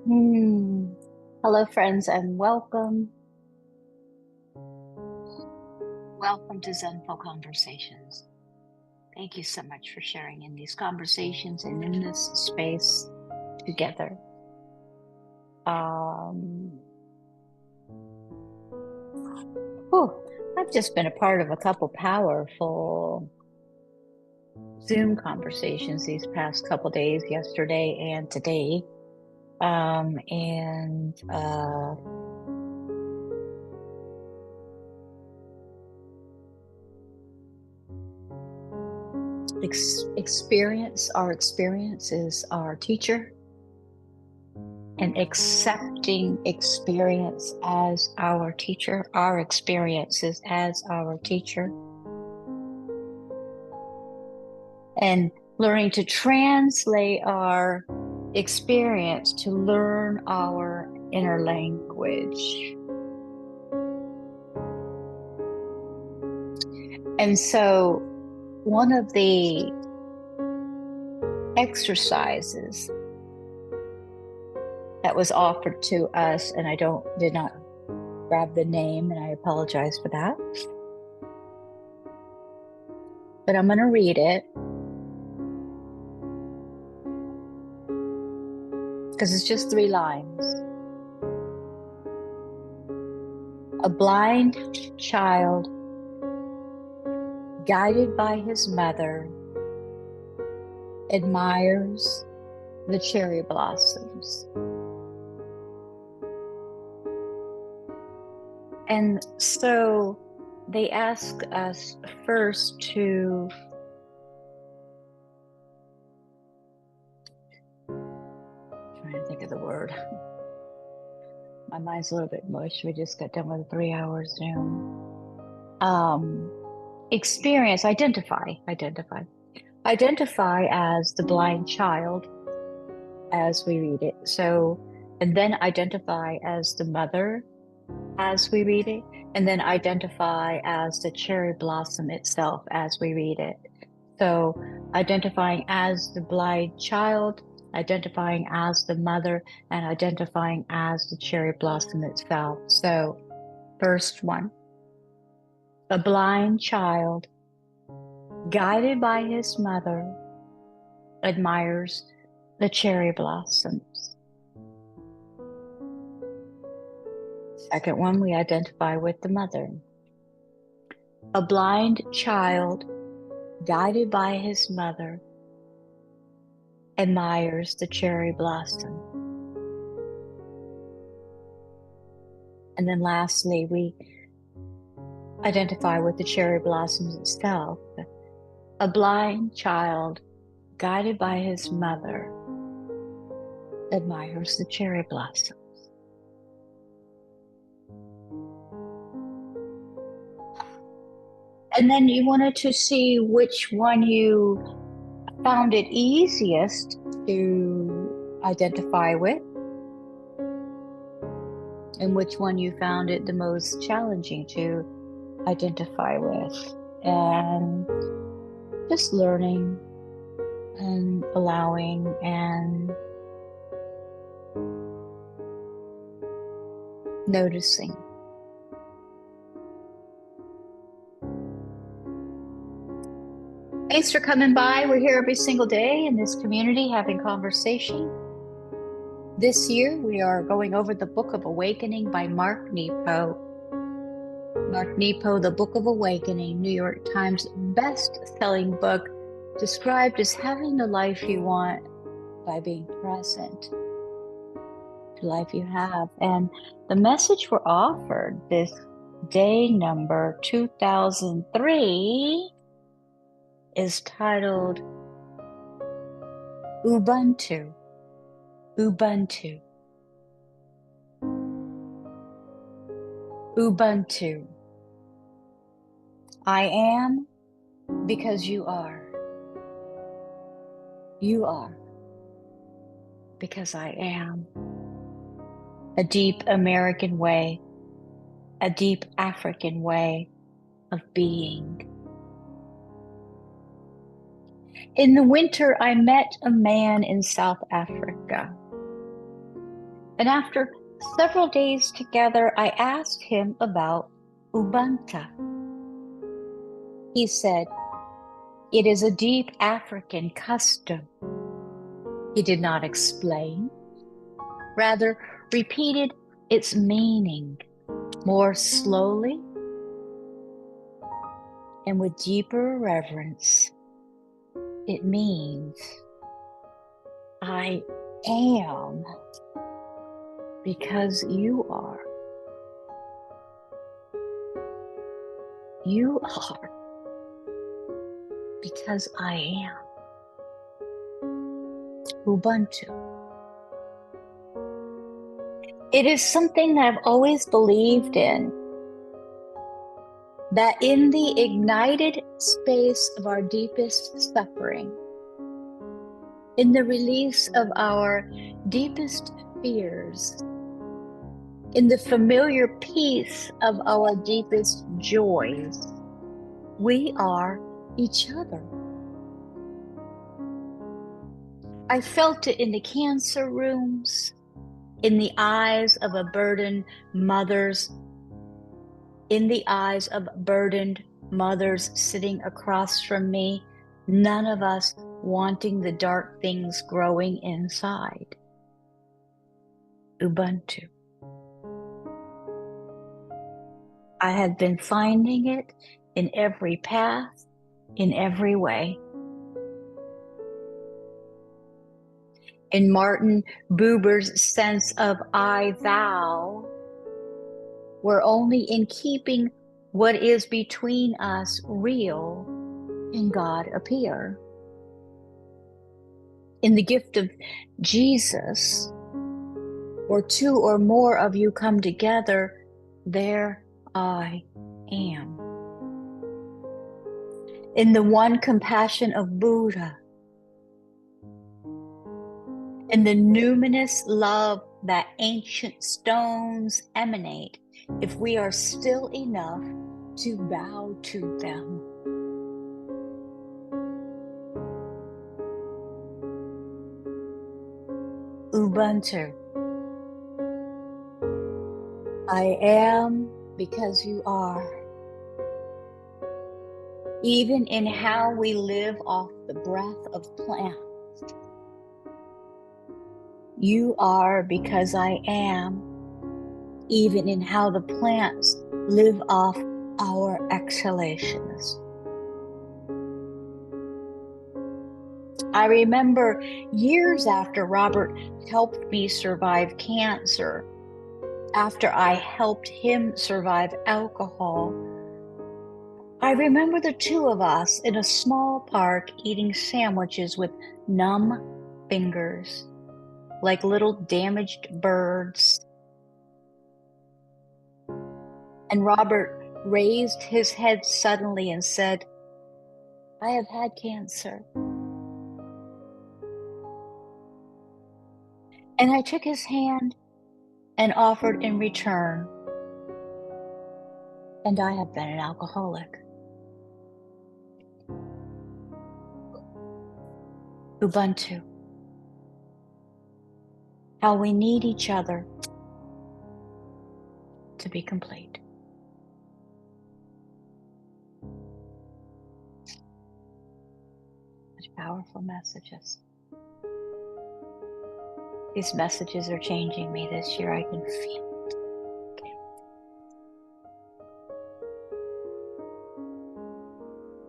Hmm. Hello, friends, and welcome. Welcome to Zenful Conversations. Thank you so much for sharing in these conversations and in this space together. I've just been a part of a couple powerful Zoom conversations these past couple days, yesterday and today. Our experience is our teacher, and accepting experience as our teacher, our experiences as our teacher, and learning to translate our experience to learn our inner language. And so one of the exercises that was offered to us, and I did not grab the name, and I apologize for that, but I'm going to read it because it's just 3 lines. A blind child, guided by his mother, admires the cherry blossoms. And so they ask us first to trying to think of the word. My mind's a little bit mush. We just got done with a 3-hour Zoom. Experience, identify as the blind child as we read it. So, and then identify as the mother as we read it, and then identify as the cherry blossom itself as we read it. So identifying as the blind child, identifying as the mother, and identifying as the cherry blossom itself. So first one, a blind child, guided by his mother, admires the cherry blossoms. Second one, we identify with the mother. A blind child, guided by his mother, admires the cherry blossom. And then lastly, we identify with the cherry blossoms itself. A blind child, guided by his mother, admires the cherry blossom. And then you wanted to see which one you found it easiest to identify with, and which one you found it the most challenging to identify with. And just learning and allowing and noticing. Thanks for coming by. We're here every single day in this community having conversation. This year, we are going over the Book of Awakening by Mark Nepo. Mark Nepo, The Book of Awakening, New York Times best-selling book, described as having the life you want by being present to the life you have. And the message we're offered this day number 2003 is titled Ubuntu. Ubuntu. Ubuntu. I am because you are. You are because I am. A deep American way, a deep African way of being. In the winter, I met a man in South Africa. And after several days together, I asked him about Ubuntu. He said, "It is a deep African custom." He did not explain, rather repeated its meaning more slowly and with deeper reverence. It means, I am because you are. You are because I am. Ubuntu. It is something that I've always believed in, that in the ignited space of our deepest suffering, in the release of our deepest fears, in the familiar peace of our deepest joys, we are each other. I felt it in the cancer rooms, in the eyes of a burdened mothers, in the eyes of burdened mothers sitting across from me, none of us wanting the dark things growing inside. Ubuntu. I have been finding it in every path, in every way. In Martin Buber's sense of I, thou, where only in keeping what is between us real can God appear. In the gift of Jesus, where two or more of you come together, there I am. In the one compassion of Buddha, in the numinous love that ancient stones emanate, if we are still enough to bow to them. Ubuntu. I am because you are. Even in how we live off the breath of plants. You are because I am, even in how the plants live off our exhalations. I remember years after Robert helped me survive cancer, after I helped him survive alcohol, I remember the two of us in a small park eating sandwiches with numb fingers, like little damaged birds. And Robert raised his head suddenly and said, I have had cancer. And I took his hand and offered in return. And I have been an alcoholic. Ubuntu. How we need each other to be complete. Such powerful messages. These messages are changing me this year. I can feel it. Okay.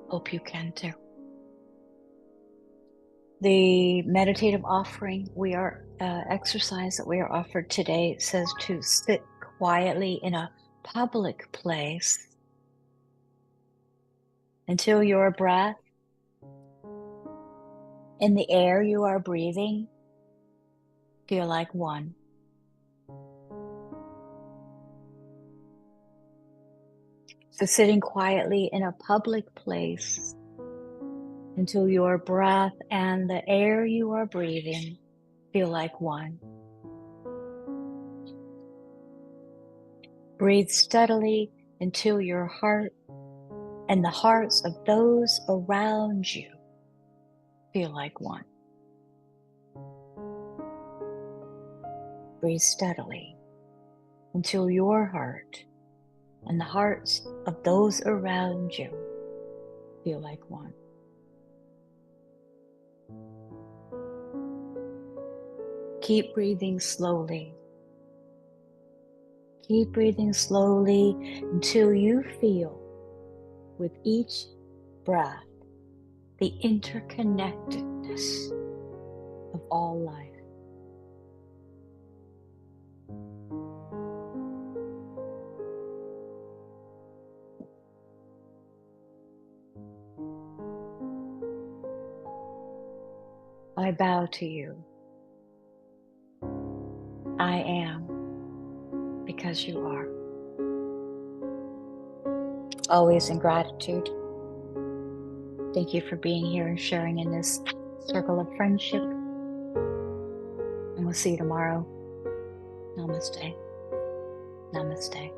Hope you can too. The meditative offering exercise that we are offered today says to sit quietly in a public place until your breath and the air you are breathing feel like one. So sitting quietly in a public place until your breath and the air you are breathing feel like one. Breathe steadily until your heart and the hearts of those around you feel like one. Breathe steadily until your heart and the hearts of those around you feel like one. Keep breathing slowly. Keep breathing slowly until you feel with each breath the interconnectedness of all life. I bow to you. I am because you are. Always in gratitude. Thank you for being here and sharing in this circle of friendship. And we'll see you tomorrow. Namaste. Namaste.